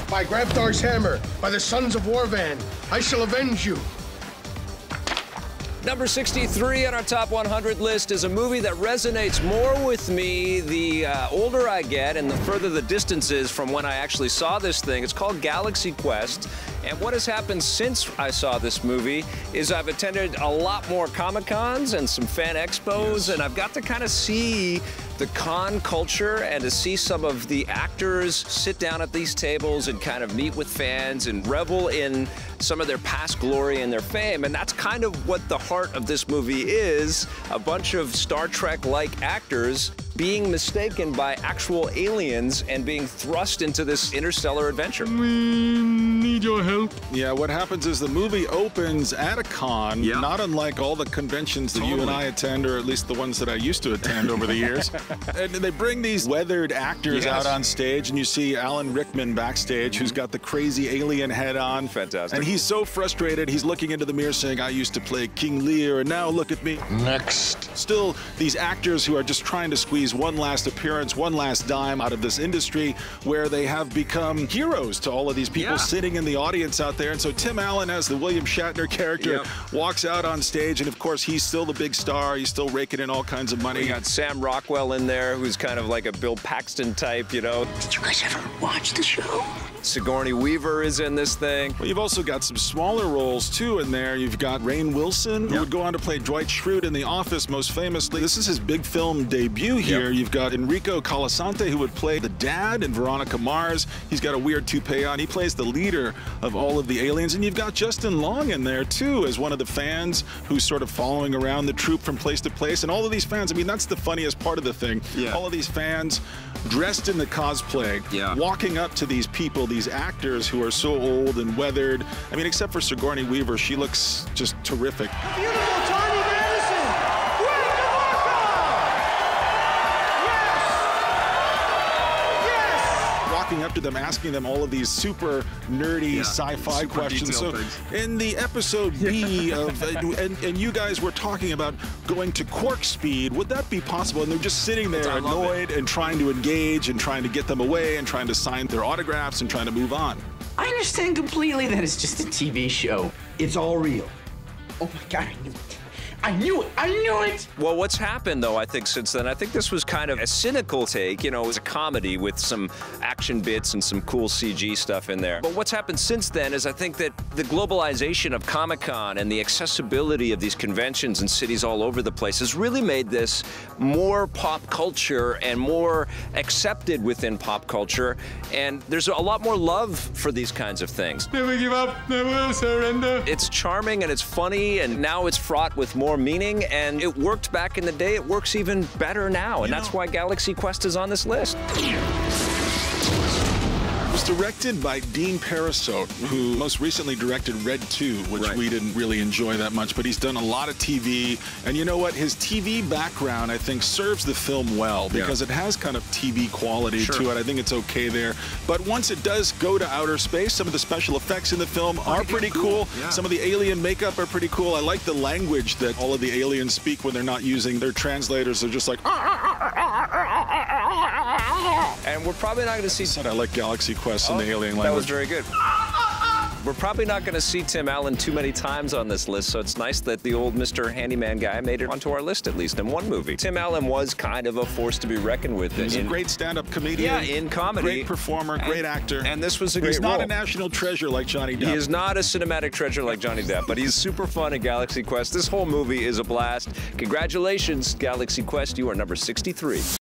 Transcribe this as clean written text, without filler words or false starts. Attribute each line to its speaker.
Speaker 1: By Grabthar's hammer, by the sons of Warvan, I shall avenge you.
Speaker 2: Number 63 on our top 100 list is a movie that resonates more with me the older I get and the further the distance is from when I actually saw this thing. It's called Galaxy Quest. And what has happened since I saw this movie is I've attended a lot more Comic-Cons and some fan expos, and I've got to kind of see the con culture and to see some of the actors sit down at these tables and kind of meet with fans and revel in some of their past glory and their fame. And that's kind of what the heart of this movie is, a bunch of Star Trek-like actors being mistaken by actual aliens and being thrust into this interstellar adventure.
Speaker 3: We need your help.
Speaker 4: Yeah, what happens is the movie opens at a con, not unlike all the conventions that you and I attend, or at least the ones that I used to attend over the years. And they bring these weathered actors out on stage, and you see Alan Rickman backstage, who's got the crazy alien head on.
Speaker 2: Fantastic.
Speaker 4: And he's so frustrated, he's looking into the mirror saying, I used to play King Lear, and now look at me.
Speaker 1: Next.
Speaker 4: Still, these actors who are just trying to squeeze one last appearance, one last dime out of this industry, where they have become heroes to all of these people sitting in the audience out there. And so Tim Allen, as the William Shatner character, walks out on stage, and of course he's still the big star. He's still raking in all kinds of money.
Speaker 2: We got Sam Rockwell in there, who's kind of like a Bill Paxton type, you know.
Speaker 5: Did you guys ever watch the show?
Speaker 2: Sigourney Weaver is in this thing.
Speaker 4: Well, you've also got some smaller roles, too, in there. You've got Rainn Wilson, who would go on to play Dwight Schrute in The Office, most famously. This is his big film debut here. You've got Enrico Colasante, who would play the dad in Veronica Mars. He's got a weird toupee on. He plays the leader of all of the aliens. And you've got Justin Long in there, too, as one of the fans who's sort of following around the troupe from place to place. And all of these fans, I mean, that's the funniest part of the thing. All of these fans dressed in the cosplay, walking up to these people, these actors who are so old and weathered. I mean, except for Sigourney Weaver, she looks just terrific.
Speaker 6: Beautiful Tony Madison! Great Yes!
Speaker 4: Walking up to them, asking them all of these super nerdy sci-fi questions. So in the episode B of, and you guys were talking about going to Quark speed, would that be possible? And they're just sitting there annoyed and trying to engage and trying to get them away and trying to sign their autographs and trying to move on.
Speaker 5: I understand completely that it's just a TV show. It's all real. Oh my God, I knew it! I knew it!
Speaker 2: Well, what's happened, though, I think, since then, I think this was kind of a cynical take. You know, it was a comedy with some action bits and some cool CG stuff in there. But what's happened since then is I think that the globalization of Comic-Con and the accessibility of these conventions in cities all over the place has really made this more pop culture and more accepted within pop culture. And there's a lot more love for these kinds of things.
Speaker 3: Never give up, never surrender.
Speaker 2: It's charming and it's funny, and now it's fraught with more meaning, and it worked back in the day. It works even better now, and that's why Galaxy Quest is on this list.
Speaker 4: It was directed by Dean Parasote, who most recently directed Red 2, which we didn't really enjoy that much, but he's done a lot of TV. And you know what? His TV background, I think, serves the film well, because it has kind of TV quality to it. I think it's okay there. But once it does go to outer space, some of the special effects in the film are pretty cool. Some of the alien makeup are pretty cool. I like the language that all of the aliens speak when they're not using their translators. They're just like...
Speaker 2: And we're probably not going to see...
Speaker 4: I like Galaxy Quest and the alien language.
Speaker 2: That was very good. We're probably not going to see Tim Allen too many times on this list, so it's nice that the old Mr. Handyman guy made it onto our list, at least in one movie. Tim Allen was kind of a force to be reckoned with.
Speaker 4: He's a great stand-up comedian.
Speaker 2: Yeah, in comedy.
Speaker 4: Great performer, great actor.
Speaker 2: And this was a great
Speaker 4: He's not
Speaker 2: role.
Speaker 4: a national treasure like Johnny Depp.
Speaker 2: He is not a cinematic treasure like Johnny Depp, but he's super fun in Galaxy Quest. This whole movie is a blast. Congratulations, Galaxy Quest. You are number 63.